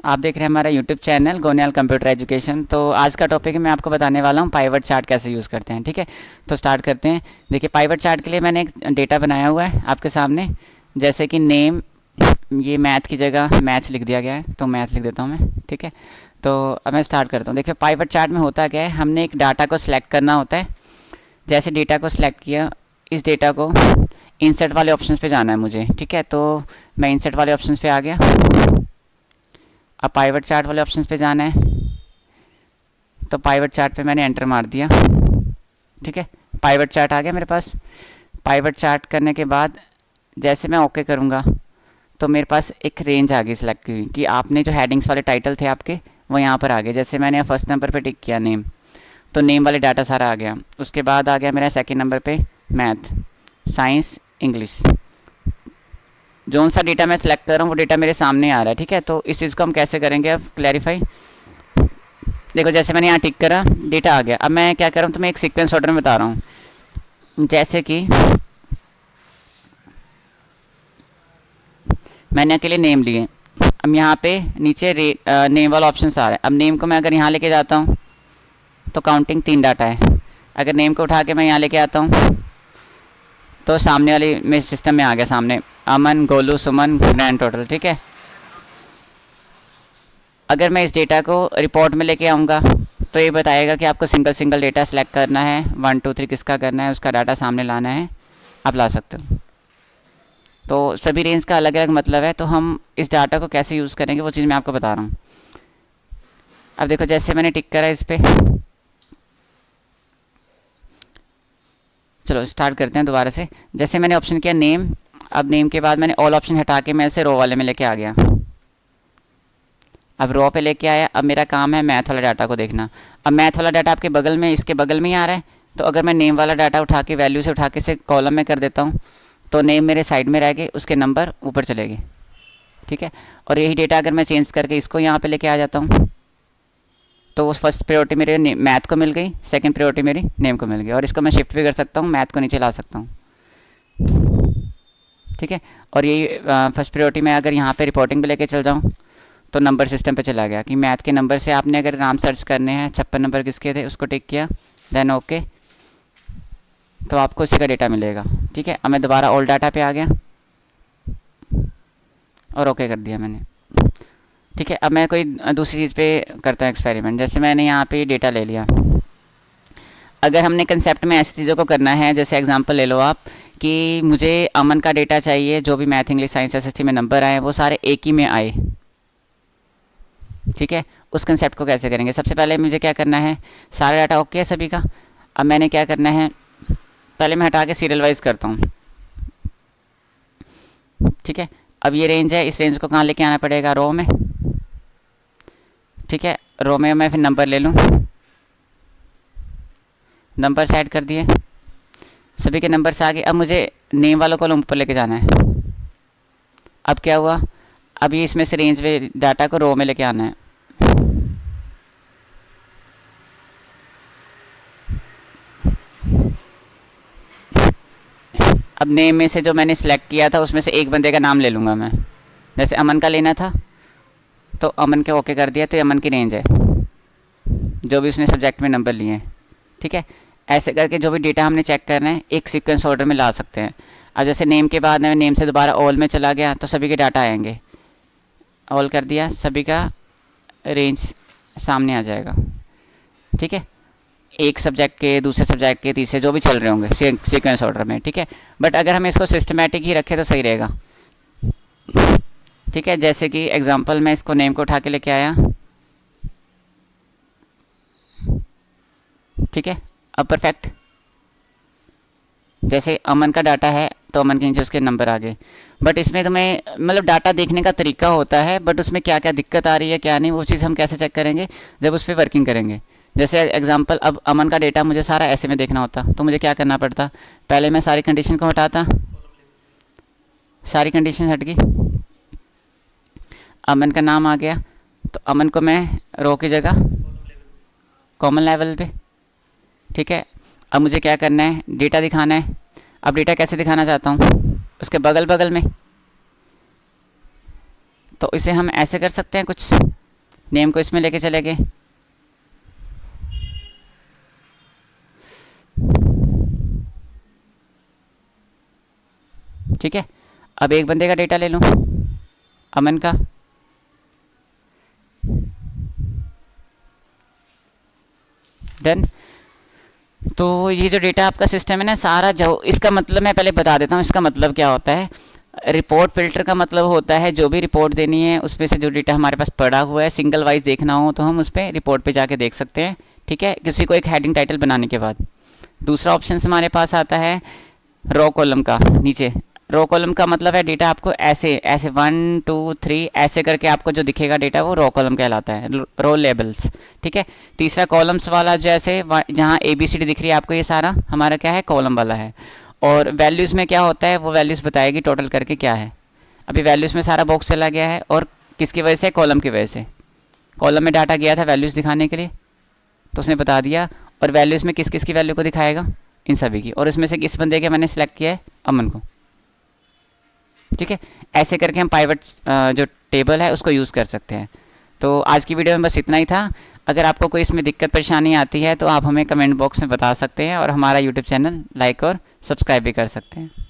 आप देख रहे हैं हमारा यूट्यूब चैनल गोनियाल कंप्यूटर एजुकेशन। तो आज का टॉपिक मैं आपको बताने वाला हूँ पाइवट चार्ट कैसे यूज़ करते हैं। ठीक है, तो स्टार्ट करते हैं। देखिए, पाइवट चार्ट के लिए मैंने एक डेटा बनाया हुआ है आपके सामने, जैसे कि नेम, ये मैथ की जगह मैथ्स लिख दिया गया है, तो मैथ लिख देता हूँ मैं। ठीक है, तो अब मैं स्टार्ट करता हूँ। देखिए, पाइवट चार्ट में होता क्या है, हमने एक डाटा को सिलेक्ट करना होता है। जैसे डेटा को सिलेक्ट किया, इस डेटा को इंसर्ट वाले ऑप्शन पे जाना है मुझे। ठीक है, तो मैं इंसर्ट वाले ऑप्शन पे आ गया। अब पाइवट चार्ट वाले ऑप्शन पे जाना है, तो पाइवट चार्ट पे मैंने एंटर मार दिया। ठीक है, पाइवट चार्ट आ गया मेरे पास। पाइवट चार्ट करने के बाद जैसे मैं ओके करूँगा तो मेरे पास एक रेंज आ गई सिलेक्ट की हुई कि आपने जो हेडिंग्स वाले टाइटल थे आपके, वो यहाँ पर आ गए। जैसे मैंने फर्स्ट नंबर पे टिक किया नेम, तो नेम वाले डाटा सारा आ गया। उसके बाद आ गया मेरा सेकंड नंबर पे मैथ, साइंस, इंग्लिश। जो सा डेटा मैं सेलेक्ट कर रहा हूँ वो डेटा मेरे सामने आ रहा है। ठीक है, तो इस चीज़ को हम कैसे करेंगे अब क्लैरिफाई। देखो, जैसे मैंने यहाँ टिक करा, डेटा आ गया। अब मैं क्या कर रहा हूँ, तो मैं एक सीक्वेंस ऑर्डर में बता रहा हूँ। जैसे कि मैंने अकेले नेम लिए, अब यहाँ पे नीचे नेम वाला ऑप्शन आ रहा है। अब नेम को मैं अगर यहाँ लेके जाता हूँ तो काउंटिंग 3 डाटा है। अगर नेम को उठा के मैं यहाँ लेके आता हूँ तो सामने वाले मेरे सिस्टम में आ गया सामने अमन, गोलू, सुमन, ग्रैंड टोटल। ठीक है, अगर मैं इस डेटा को रिपोर्ट में लेके आऊँगा तो ये बताएगा कि आपको सिंगल सिंगल डेटा सेलेक्ट करना है, 1 2 3 किसका करना है, उसका डाटा सामने लाना है, आप ला सकते हो। तो सभी रेंज का अलग अलग मतलब है, तो हम इस डाटा को कैसे यूज़ करेंगे वो चीज़ मैं आपको बता रहा हूँ। अब देखो, जैसे मैंने टिक करा इस पर, चलो स्टार्ट करते हैं दोबारा से। जैसे मैंने ऑप्शन किया नेम, अब नेम के बाद मैंने ऑल ऑप्शन हटा के मैं इसे रो वाले में लेके आ गया। अब रो पे लेके आया, अब मेरा काम है मैथ वाला डाटा को देखना। अब मैथ वाला डाटा आपके बगल में, इसके बगल में ही आ रहा है, तो अगर मैं नेम वाला डाटा उठा के वैल्यू से उठा के इसे कॉलम में कर देता हूँ तो नेम मेरे साइड में रह गए, उसके नंबर ऊपर चले गए। ठीक है, और यही डेटा अगर मैं चेंज करके इसको यहाँ पे लेके आ जाता हूँ तो उस फर्स्ट प्रायोरिटी मेरे मैथ को मिल गई, सेकंड प्रायोरिटी मेरी नेम को मिल गई। और इसको मैं शिफ्ट भी कर सकता हूँ, मैथ को नीचे ला सकता हूँ। ठीक है, और यही फर्स्ट प्रायोरिटी में अगर यहाँ पे रिपोर्टिंग पे लेके चल जाऊँ तो नंबर सिस्टम पे चला गया कि मैथ के नंबर से आपने अगर नाम सर्च करने हैं, 56 नंबर किसके थे, उसको टिक किया, देन ओके, तो आपको उसी का डेटा मिलेगा। ठीक है, अब मैं दोबारा ओल्ड डाटा पे आ गया और ओके कर दिया मैंने। ठीक है, अब मैं कोई दूसरी चीज़ पे करता हूँ एक्सपेरिमेंट। जैसे मैंने यहाँ पे डेटा ले लिया। अगर हमने कंसेप्ट में ऐसी चीज़ों को करना है, जैसे एग्जांपल ले लो आप कि मुझे अमन का डेटा चाहिए, जो भी मैथ, इंग्लिश, साइंस, एसएसटी में नंबर आए वो सारे एक ही में आए। ठीक है, उस कंसेप्ट को कैसे करेंगे। सबसे पहले मुझे क्या करना है, सारा डाटा ओके है सभी का। अब मैंने क्या करना है, पहले मैं हटा के सीरियल वाइज करता हूँ। ठीक है, अब ये रेंज है, इस रेंज को कहाँ लेके आना पड़ेगा, रो में। ठीक है, रो में मैं फिर नंबर ले लूँ, नंबर सेट कर दिए, सभी के नंबर से आगे। अब मुझे नेम वालों कॉलम ऊपर लेके जाना है। अब क्या हुआ, अब ये इसमें से रेंज में डाटा को रो में लेके आना है। अब नेम में से जो मैंने सेलेक्ट किया था उसमें से एक बंदे का नाम ले लूँगा मैं। जैसे अमन का लेना था तो अमन के ओके कर दिया, तो ये अमन की रेंज है, जो भी उसने सब्जेक्ट में नंबर लिए हैं। ठीक है, ऐसे करके जो भी डेटा हमने चेक करना है एक सीक्वेंस ऑर्डर में ला सकते हैं। अब जैसे नेम के बाद मैं नेम से दोबारा ऑल में चला गया तो सभी के डाटा आएंगे, ऑल कर दिया, सभी का रेंज सामने आ जाएगा। ठीक है, एक सब्जेक्ट के, दूसरे सब्जेक्ट के, तीसरे, जो भी चल रहे होंगे सीक्वेंस ऑर्डर में। ठीक है, बट अगर हम इसको सिस्टमेटिक ही रखें तो सही रहेगा। ठीक है, जैसे कि एग्जांपल मैं इसको नेम को उठा के लेके आया। ठीक है, अब परफेक्ट, जैसे अमन का डाटा है तो अमन के नीचे उसके नंबर आ गए। बट इसमें तुम्हें मतलब डाटा देखने का तरीका होता है, बट उसमें क्या क्या दिक्कत आ रही है क्या नहीं, वो चीज़ हम कैसे चेक करेंगे, जब उस पर वर्किंग करेंगे। जैसे एग्जांपल, अब अमन का डेटा मुझे सारा ऐसे में देखना होता तो मुझे क्या करना पड़ता, पहले मैं सारी कंडीशन को हटाता, सारी कंडीशन हट गई, अमन का नाम आ गया, तो अमन को मैं रो की जगह कॉमन लेवल पे। ठीक है, अब मुझे क्या करना है, डेटा दिखाना है। अब डेटा कैसे दिखाना चाहता हूँ, उसके बगल बगल में, तो इसे हम ऐसे कर सकते हैं कुछ। नेम को इसमें लेके चले गए, ठीक है। अब एक बंदे का डेटा ले लूँ, अमन का, डन। तो ये जो डेटा आपका सिस्टम है ना सारा, जो इसका मतलब मैं पहले बता देता हूँ इसका मतलब क्या होता है। रिपोर्ट फिल्टर का मतलब होता है जो भी रिपोर्ट देनी है उसमें से जो डेटा हमारे पास पड़ा हुआ है सिंगल वाइज देखना हो तो हम उस पर रिपोर्ट पे जाके देख सकते हैं, ठीक है, किसी को एक हेडिंग टाइटल बनाने के बाद। दूसरा ऑप्शन हमारे पास आता है रो कॉलम का, नीचे रो कॉलम का मतलब है डेटा आपको ऐसे ऐसे 1 2 3 ऐसे करके आपको जो दिखेगा डेटा वो रो कॉलम कहलाता है, रो लेबल्स, ठीक है। तीसरा कॉलम्स वाला जैसे जहाँ ABCD दिख रही है आपको, ये सारा हमारा क्या है, कॉलम वाला है। और वैल्यूज़ में क्या होता है, वो वैल्यूज़ बताएगी टोटल करके क्या है। अभी वैल्यूज़ में सारा बॉक्स चला गया है और किसकी वजह से, कॉलम की वजह से। कॉलम में डाटा गया था वैल्यूज़ दिखाने के लिए तो उसने बता दिया, और वैल्यूज़ में किस किस की वैल्यू को दिखाएगा, इन सभी की, और इसमें से किस बंदे के मैंने सेलेक्ट किया है, अमन को, ठीक है। ऐसे करके हम पाइवट जो टेबल है उसको यूज़ कर सकते हैं। तो आज की वीडियो में बस इतना ही था। अगर आपको कोई इसमें दिक्कत परेशानी आती है तो आप हमें कमेंट बॉक्स में बता सकते हैं और हमारा यूट्यूब चैनल लाइक और सब्सक्राइब भी कर सकते हैं।